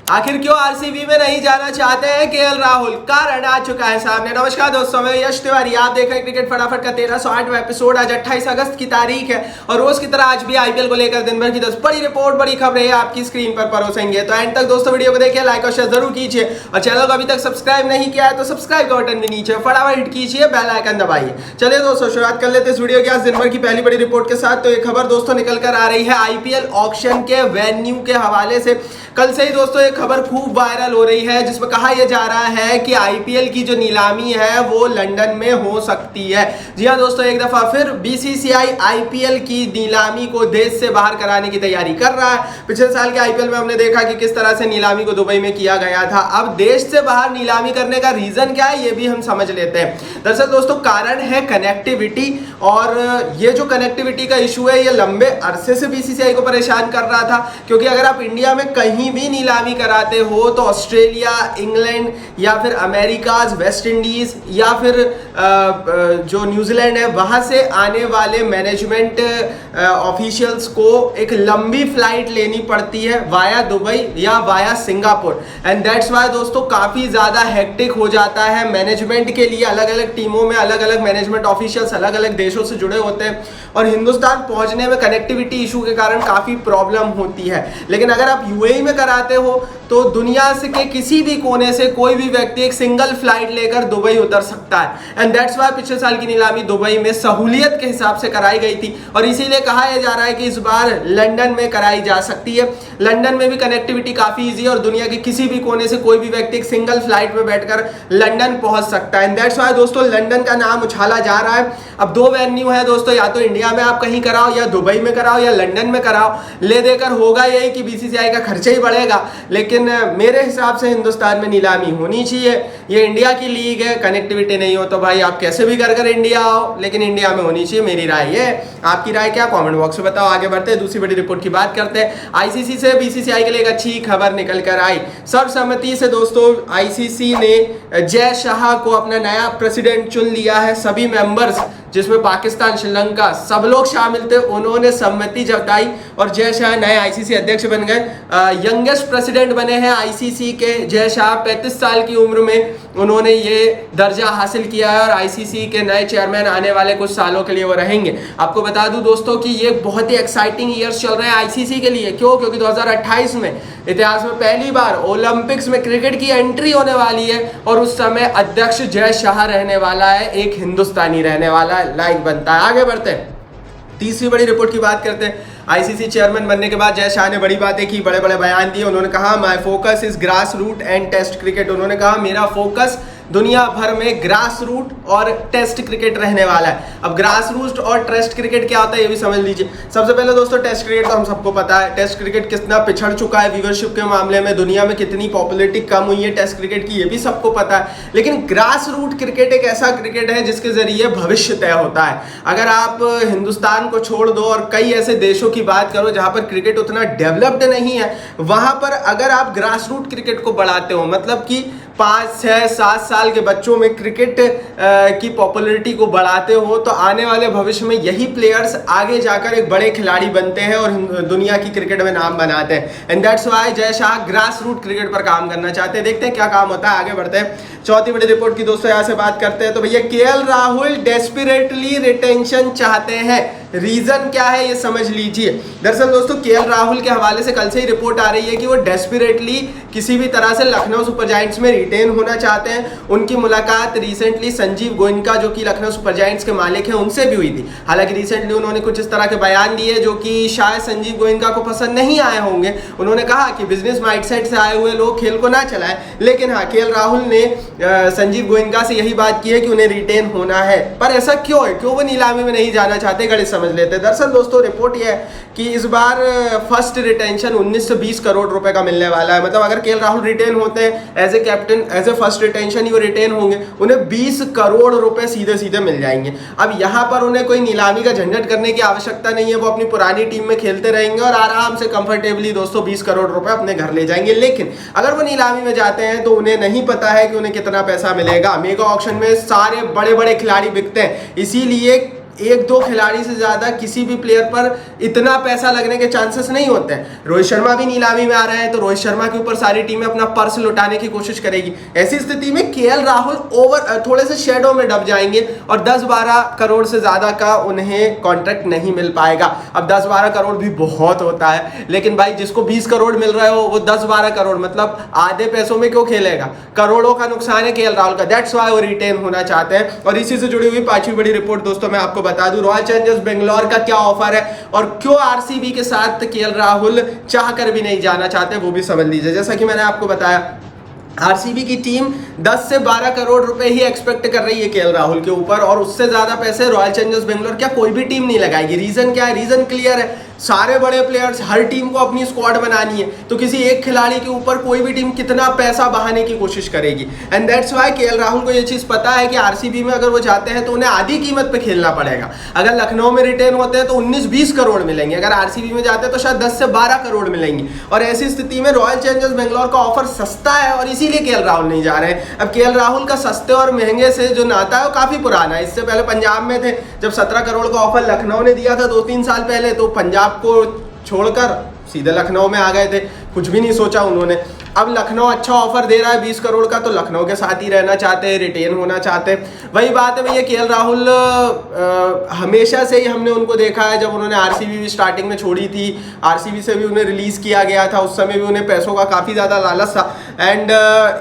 आखिर क्यों आरसीबी में नहीं जाना चाहते हैं केएल राहुल? कारण आ चुका है सामने। नमस्कार दोस्तों, मैं यश तिवारी, आप देख रहे हैं क्रिकेट फटाफट का 1308वां एपिसोड। आज 28 अगस्त की तारीख है और रोज की तरह आज भी आईपीएल को लेकर दिन भर की 10 बड़ी रिपोर्ट, बड़ी खबरें आपकी स्क्रीन पर परोसेंगे। तो एंड तक दोस्तों वीडियो को देखिए, लाइक और शेयर जरूर कीजिए और चैनल को अभी तक सब्सक्राइब नहीं किया है तो सब्सक्राइब का बटन भी नीचे फटाफट हिट कीजिए, बेल आइकन दबाइए। चलिए दोस्तों शुरुआत कर लेते हैं इस वीडियो की आज दिन भर की पहली बड़ी रिपोर्ट के साथ। तो एक खबर दोस्तों निकल कर आ रही है आईपीएल ऑक्शन के वेन्यू के हवाले से। कल से ही दोस्तों एक खबर खूब वायरल हो रही है जिसमें कहा यह जा रहा है कि आईपीएल की जो नीलामी है वो लंदन में हो सकती है। जी हां दोस्तों, एक दफा फिर बीसीसीआई आईपीएल की नीलामी को देश से बाहर कराने की तैयारी कर रहा है। पिछले साल के आईपीएल में हमने देखा कि किस तरह से नीलामी को दुबई में किया गया था। अब देश से बाहर नीलामी करने का रीजन क्या है ये भी हम समझ लेते हैं। दरअसल दोस्तों कारण है कनेक्टिविटी, और ये जो कनेक्टिविटी का इशू है ये लंबे अरसे से बीसीसीआई को परेशान कर रहा था, क्योंकि अगर आप इंडिया में कहीं भी नीलामी कराते हो तो ऑस्ट्रेलिया, इंग्लैंड या फिर अमेरिका, वेस्ट इंडीज या फिर जो न्यूजीलैंड है वहां से आने वाले मैनेजमेंट ऑफिशियल्स को एक लंबी फ्लाइट लेनी पड़ती है वाया दुबई या via Singapore. And that's why दोस्तों काफी ज्यादा हेक्टिक हो जाता है मैनेजमेंट के लिए। अलग अलग टीमों में अलग अलग मैनेजमेंट ऑफिशियल्स अलग अलग देशों से जुड़े होते हैं और हिंदुस्तान पहुंचने में कनेक्टिविटी इशू के कारण काफी प्रॉब्लम होती है। लेकिन अगर आप यूएई में कराते हो तो दुनिया से के किसी भी कोने से कोई भी व्यक्ति एक सिंगल फ्लाइट लेकर दुबई उतर सकता है। एंड दैट्स वाई पिछले साल की नीलामी दुबई में सहूलियत के हिसाब से कराई गई थी और इसीलिए कहा यह जा रहा है कि इस बार लंदन में कराई जा सकती है। लंदन में भी कनेक्टिविटी काफी इजी है और दुनिया के किसी भी कोने से कोई भी व्यक्ति एक सिंगल फ्लाइट में बैठकर लंदन पहुंच सकता है। एंड दैट्स वाई दोस्तों लंदन का नाम उछाला जा रहा है। अब दो वेन्यू है दोस्तों, या तो इंडिया में आप कहीं कराओ या दुबई में कराओ या लंदन में कराओ। ले देकर होगा यही कि बीसीसीआई का खर्चा ही बढ़ेगा, लेकिन मेरे हिसाब से हिंदुस्तान में नीलामी होनी चाहिए। ये इंडिया की लीग है, कनेक्टिविटी नहीं हो तो भाई आप कैसे भी कर इंडिया आओ, लेकिन इंडिया में होनी चाहिए, मेरी राय है। आपकी राय क्या, कमेंट बॉक्स में बताओ। आगे बढ़ते हैं, दूसरी बड़ी रिपोर्ट की बात करते हैं। आईसीसी से बीसीसीआई के लिए एक अच्छी खबर निकल कर आई। सर्वसम्मति से दोस्तों आईसीसी ने जय शाह को अपना नया प्रेसिडेंट चुन लिया है। सभी मेंबर्स जिसमें पाकिस्तान, श्रीलंका सब लोग शामिल थे, उन्होंने सम्मति जताई और जय शाह नए आईसीसी अध्यक्ष बन गए। यंगेस्ट प्रेसिडेंट बने हैं आईसीसी के जय शाह। 35 साल की उम्र में उन्होंने ये दर्जा हासिल किया है और आईसीसी के नए चेयरमैन आने वाले कुछ सालों के लिए वो रहेंगे। आपको बता दूं दोस्तों कि ये बहुत ही एक्साइटिंग ईयर्स चल रहे हैं आईसीसी के लिए। क्यों? क्योंकि 2028 में इतिहास में पहली बार ओलंपिक्स में क्रिकेट की एंट्री होने वाली है और उस समय अध्यक्ष जय शाह रहने वाला है, एक हिंदुस्तानी रहने वाला है। लाइक बनता है। आगे बढ़ते हैं, तीसरी बड़ी रिपोर्ट की बात करते हैं। आईसीसी चेयरमैन बनने के बाद जय शाह ने बड़ी बातें की, बड़े बड़े बयान दिए। उन्होंने कहा my focus is grass root and test cricket. उन्होंने कहा मेरा फोकस दुनिया भर में ग्रास रूट और टेस्ट क्रिकेट रहने वाला है। अब ग्रास रूट और टेस्ट क्रिकेट क्या होता है ये भी समझ लीजिए। सबसे पहले दोस्तों टेस्ट क्रिकेट तो हम सबको पता है, टेस्ट क्रिकेट कितना पिछड़ चुका है व्यूअरशिप के मामले में, दुनिया में कितनी पॉपुलैरिटी कम हुई है टेस्ट क्रिकेट की, ये भी सबको पता है। लेकिन ग्रास रूट क्रिकेट एक ऐसा क्रिकेट है जिसके जरिए भविष्य तय होता है। अगर आप हिंदुस्तान को छोड़ दो और कई ऐसे देशों की बात करो जहां पर क्रिकेट उतना डेवलप्ड नहीं है, वहां पर अगर आप ग्रास रूट क्रिकेट को बढ़ाते हो, मतलब कि 5, 6, 7 साल के बच्चों में क्रिकेट की पॉपुलैरिटी को बढ़ाते हो, तो आने वाले भविष्य में यही प्लेयर्स आगे जाकर एक बड़े खिलाड़ी बनते हैं और दुनिया की क्रिकेट में नाम बनाते हैं। And that's why Jay Shah grass root cricket पर काम करना चाहते हैं। देखते हैं क्या काम होता है। आगे बढ़ते हैं, चौथी बड़ी रिपोर्ट की दोस्तों यहाँ से बात करते हैं। तो भैया केएल राहुल डेस्परेटली रिटेंशन चाहते हैं। रीजन क्या है ये समझ लीजिए। दरअसल दोस्तों केएल राहुल के हवाले से कल से ही रिपोर्ट आ रही है कि वो डेस्परेटली किसी भी तरह से लखनऊ सुपर जायंट्स में रिटेन होना चाहते हैं। उनकी मुलाकात रिसेंटली संजीव गोयनका जो कि लखनऊ सुपर जायंट्स के मालिक हैं उनसे भी हुई थी। हालांकि रिसेंटली उन्होंने कुछ इस तरह के बयान दिए जो कि शायद संजीव गोयनका को पसंद नहीं आए होंगे। उन्होंने कहा कि बिजनेस माइंडसेट से आए हुए लोग खेल को ना चलाएं, लेकिन हाँ केएल राहुल ने संजीव गोयनका से यही बात की है कि उन्हें रिटेन होना है। पर ऐसा क्यों है, क्यों वो नीलामी में नहीं जाना चाहते, गणित समझ लेते हैं। दरअसल दोस्तों रिपोर्ट यह है कि इस बार फर्स्ट रिटेंशन 19 से 20 करोड़ रुपए का मिलने वाला है। मतलब अगर केएल राहुल रिटेन होते हैं as a captain, as a first retention ही वो रिटेन होंगे, उन्हें 20 करोड़ रुपए सीधे सीधे मिल जाएंगे। अब यहाँ पर उन्हें कोई नीलामी का झंझट करने की आवश्यकता नहीं है, वो अपनी पुरानी टीम में खेलते रहेंगे और आराम से कंफर्टेबली दोस्तों 20 करोड़ रुपए अपने घर ले जाएंगे। लेकिन अगर वो नीलामी में जाते हैं तो उन्हें नहीं पता है कि उन्हें कितना पैसा मिलेगा। मेगा ऑक्शन में सारे बड़े बड़े खिलाड़ी बिकते हैं, इसीलिए एक दो खिलाड़ी से ज्यादा किसी भी प्लेयर पर इतना पैसा लगने के चांसेस नहीं होते हैं। रोहित शर्मा भी नीलामी में आ रहे हैं तो रोहित शर्मा के ऊपर सारी टीमें अपना पर्स लुटाने की कोशिश करेगी। ऐसी स्थिति में केएल राहुल थोड़े से शेडो में दब जाएंगे और 10-12 करोड़ से ज्यादा का उन्हें कॉन्ट्रैक्ट नहीं मिल पाएगा। अब 10-12 करोड़ भी बहुत होता है, लेकिन भाई जिसको 20 करोड़ मिल रहे हो वो 10-12 करोड़ मतलब आधे पैसों में क्यों खेलेगा? करोड़ों का नुकसान है केएल राहुल का, दैट्स व्हाई वो रिटेन होना चाहते हैं। और इसी से जुड़ी हुई पांचवी बड़ी रिपोर्ट दोस्तों मैं आपको बता दूं, रॉयल चैलेंजर्स बेंगलोर का क्या ऑफर है और क्यों आरसीबी के साथ केएल राहुल चाहकर भी नहीं जाना चाहते वो भी समझ लीजिए। जैसा कि मैंने आपको बताया, आरसीबी की टीम 10 से 12 करोड़ रुपए ही एक्सपेक्ट कर रही है केएल राहुल के ऊपर, और उससे ज्यादा पैसे रॉयल चैलेंजर्स बेंगलोर क्या कोई भी टीम नहीं लगाएगी। रीजन क्या है? रीजन क्लियर है, सारे बड़े प्लेयर्स, हर टीम को अपनी स्क्वाड बनानी है, तो किसी एक खिलाड़ी के ऊपर कोई भी टीम कितना पैसा बहाने की कोशिश करेगी। And that's why KL Rahul को ये चीज पता है कि आरसीबी में अगर वो जाते हैं तो उन्हें आधी कीमत पे खेलना पड़ेगा। अगर लखनऊ में रिटेन होते हैं तो 19-20 करोड़ मिलेंगे, अगर आरसीबी में जाते हैं तो शायद 10 से 12 करोड़ मिलेंगे। और ऐसी स्थिति में रॉयल चैलेंजर्स बेंगलोर का ऑफर सस्ता है और इसीलिए केएल राहुल नहीं जा रहे हैं। अब केएल राहुल का सस्ते और महंगे से जो नाता है वो काफी पुराना है। इससे पहले पंजाब में थे, जब 17 करोड़ का ऑफर लखनऊ ने दिया था 2-3 साल पहले, तो पंजाब को छोड़कर सीधे लखनऊ में आ गए थे, कुछ भी नहीं सोचा उन्होंने। अब लखनऊ अच्छा ऑफर दे रहा है 20 करोड़ का, तो लखनऊ के साथ ही रहना चाहते हैं, रिटेन होना चाहते हैं। वही बात है भैया, केएल राहुल हमेशा से ही हमने उनको देखा है, जब उन्होंने आरसीबी भी स्टार्टिंग में छोड़ी थी, आरसीबी से भी उन्हें रिलीज किया गया था, उस समय भी उन्हें पैसों का काफ़ी ज़्यादा लालच था। एंड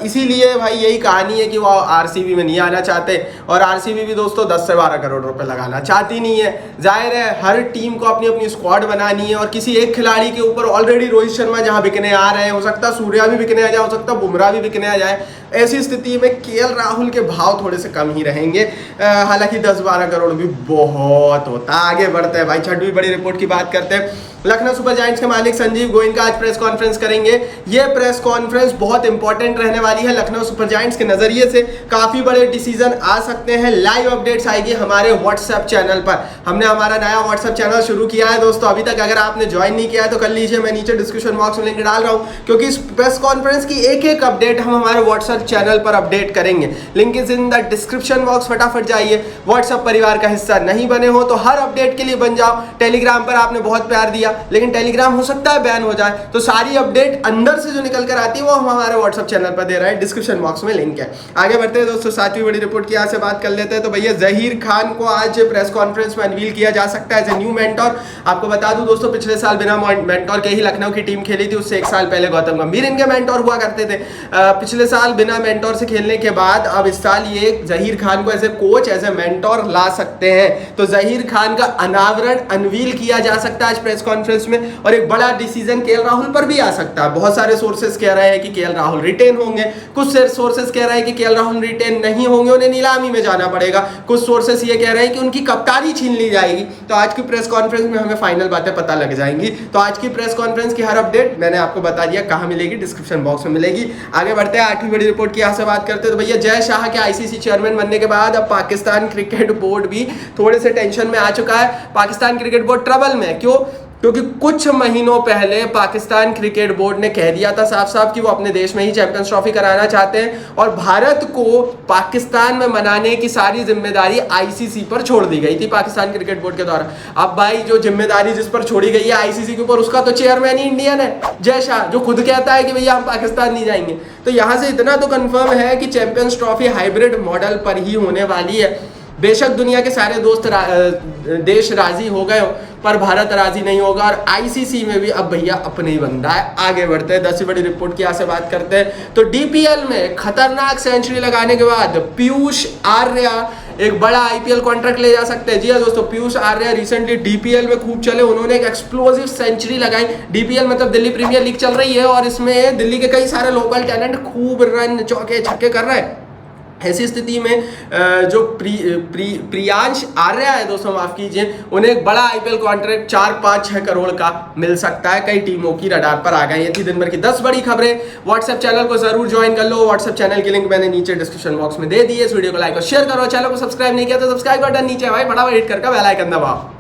इसीलिए भाई यही कहानी है कि वो आरसीबी में नहीं आना चाहते, और आरसीबी भी दोस्तों 10 से 12 करोड़ रुपए लगाना चाहती नहीं है। जाहिर है हर टीम को अपनी अपनी स्क्वाड बनानी है, और किसी एक खिलाड़ी के ऊपर ऑलरेडी रोहित शर्मा जहाँ बिकने आ रहे हैं, हो सकता है सूर्या भी बिकने आ जाए, हो सकता है बुमराह भी बिकने आ जाए। ऐसी स्थिति में केएल राहुल के भाव थोड़े से कम ही रहेंगे, हालांकि 10-12 करोड़ भी बहुत होता। आगे बढ़ते हैं भाई, छठवीं बड़ी रिपोर्ट की बात करते हैं। लखनऊ सुपर जायंट्स के मालिक संजीव गोयनका आज प्रेस कॉन्फ्रेंस करेंगे। यह प्रेस कॉन्फ्रेंस बहुत इंपॉर्टेंट रहने वाली है। लखनऊ सुपर जायंट्स के नजरिए से काफी बड़े डिसीजन आ सकते हैं। लाइव अपडेट्स आएगी हमारे व्हाट्सएप चैनल पर। हमने हमारा नया व्हाट्सएप चैनल शुरू किया है दोस्तों, अभी तक अगर आपने ज्वाइन नहीं किया है तो कर लीजिए, मैं नीचे डिस्क्रिप्शन बॉक्स में लिंक डाल रहा हूं, क्योंकि इस प्रेस कॉन्फ्रेंस की एक एक अपडेट हम हमारे व्हाट्सएप चैनल पर अपडेट करेंगे। Link is in the description box, फटाफट जाइए। व्हाट्सएप परिवार का हिस्सा नहीं बने हो तो हर अपडेट के लिए बन जाओ। टेलीग्राम पर आपने बहुत प्यार दिया, लेकिन टेलीग्राम हो सकता है बैन हो जाए, तो सारी अपडेट अंदर से जो निकल कर आती है वो हम हमारे व्हाट्सएप चैनल पर दे रहे हैं, डिस्क्रिप्शन बॉक्स में लिंक है। आगे बढ़ते हैं दोस्तों, सातवीं बड़ी रिपोर्ट की यहाँ से बात कर लेते हैं। तो भैया जहीर खान को आज प्रेस कॉन्फ्रेंस में अनवील किया जा सकता है एज ए न्यू मेंटोर। आपको बता दूं दोस्तों, पिछले साल बिना मेंटोर के ही लखनऊ की टीम खेली थी, उससे 1 साल पहले गौतम गंभीर इनके मेंटोर हुआ करते थे। पिछले साल बिना मेंटोर से खेलने के बाद अब इस साल ये जहीर खान को as a coach, as a mentor ला सकते हैं। तो जहीर खान का अनावरण अनवील किया जा सकता है आज प्रेस कॉन्फ्रेंस में, और एक बड़ा डिसीजन केएल राहुल पर भी आ सकता है। बहुत सारे सोर्सेस कह रहे हैं कि केएल राहुल रिटेन होंगे, कुछ सोर्सेस कह रहे हैं कि केएल राहुल रिटेन नहीं होंगे, उन्हें नीलामी में जाना पड़ेगा, कुछ सोर्सेस ये कह रहे हैं कि उनकी कप्तानी छीन ली जाएगी। तो आज की प्रेस कॉन्फ्रेंस में हमें फाइनल बातें पता लग जाएंगी। तो आज की प्रेस कॉन्फ्रेंस की हर अपडेट मैंने आपको बता दिया, कहां मिलेगी, डिस्क्रिप्शन बॉक्स में मिलेगी। आगे बढ़ते हैं, आठवीं बड़ी रिपोर्ट की यहाँ से बात करते हैं। तो भैया जय शाह के आईसीसी चेयरमैन बनने के बाद अब पाकिस्तान क्रिकेट बोर्ड भी थोड़े से टेंशन में आ चुका है। पाकिस्तान क्रिकेट बोर्ड ट्रबल में, क्यों? क्योंकि कुछ महीनों पहले पाकिस्तान क्रिकेट बोर्ड ने कह दिया था साफ साफ कि वो अपने देश में ही चैंपियंस ट्रॉफी कराना चाहते हैं, और भारत को पाकिस्तान में मनाने की सारी जिम्मेदारी आईसीसी पर छोड़ दी गई थी पाकिस्तान क्रिकेट बोर्ड के द्वारा। अब भाई जो जिम्मेदारी जिस पर छोड़ी गई है आईसीसी के ऊपर, उसका तो चेयरमैन ही इंडियन है, जय शाह, जो खुद कहता है कि भैया हम पाकिस्तान नहीं जाएंगे। तो यहाँ से इतना तो कंफर्म है कि चैंपियंस ट्रॉफी हाइब्रिड मॉडल पर ही होने वाली है। बेशक दुनिया के सारे देश राजी हो गए हो, पर भारत राजी नहीं होगा, और आईसीसी में भी अब भैया अपने ही बंदा है। आगे बढ़ते हैं, 10वीं बड़ी रिपोर्ट की यहाँ से बात करते हैं। तो डीपीएल में खतरनाक सेंचुरी लगाने के बाद पीयूष आर्या एक बड़ा आईपीएल कॉन्ट्रैक्ट ले जा सकते हैं। जी हाँ दोस्तों, पीयूष आर्या रिसेंटली डीपीएल में खूब चले, उन्होंने एक एक्सप्लोसिव सेंचुरी लगाई। डीपीएल मतलब दिल्ली प्रीमियर लीग चल रही है, और इसमें दिल्ली के कई सारे लोकल टैलेंट खूब रन चौके छक्के कर रहे हैं। ऐसी स्थिति में जो प्रियांश आर्या है दोस्तों, माफ कीजिए, उन्हें एक बड़ा आईपीएल कॉन्ट्रैक्ट 4-5-6 करोड़ का मिल सकता है। कई टीमों की रडार पर आ गई। ये थी दिन भर की 10 बड़ी खबरें। व्हाट्सएप चैनल को जरूर ज्वाइन कर लो। व्हाट्सएप चैनल की लिंक मैंने नीचे डिस्क्रिप्शन बॉक्स में दे दी है। इस वीडियो को लाइक और शेयर करो। चैनल को सब्सक्राइब नहीं किया तो सब्सक्राइब बटन नीचे भाई बड़ा हिट करके बेल आइकन दबाओ।